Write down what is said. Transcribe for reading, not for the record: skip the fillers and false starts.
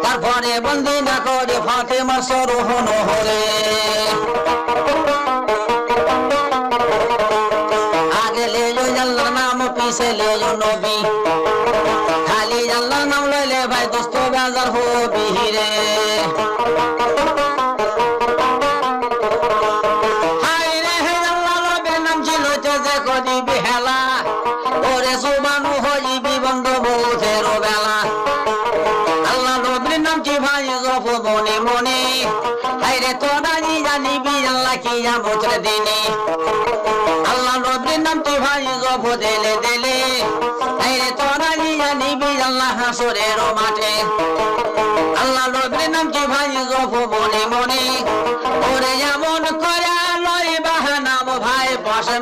তারপরে বন্দি না করে ফাতেমার সরহন হলে আগে লেলো আল্লাহর নাম পিছে লেলো নবী খালি আল্লাহর নাম লইলে ভাই দোস্ত বাজার হবি রে হাই রে আল্লাহ নবীর নাম ছিল যে করিবি হেলা ওরে সুবানু হইবি বন্ধুবুধের বেলা আল্লাহ নবীর নাম কি ভাই জপ মনে মনে হাইরে তোরা জানিবি আল্লাহ কি আমতের দিনে আল্লাহ নবীর নাম কি ভাই জপ দিলে দিলে হাইরে তোরা জানিবি আল্লাহ হাসরের মাঠে আল্লাহ নবীর নাম কি ভাই জপ মনে মনে ওরে এমন করে লই বাহানাম ভাই পাশে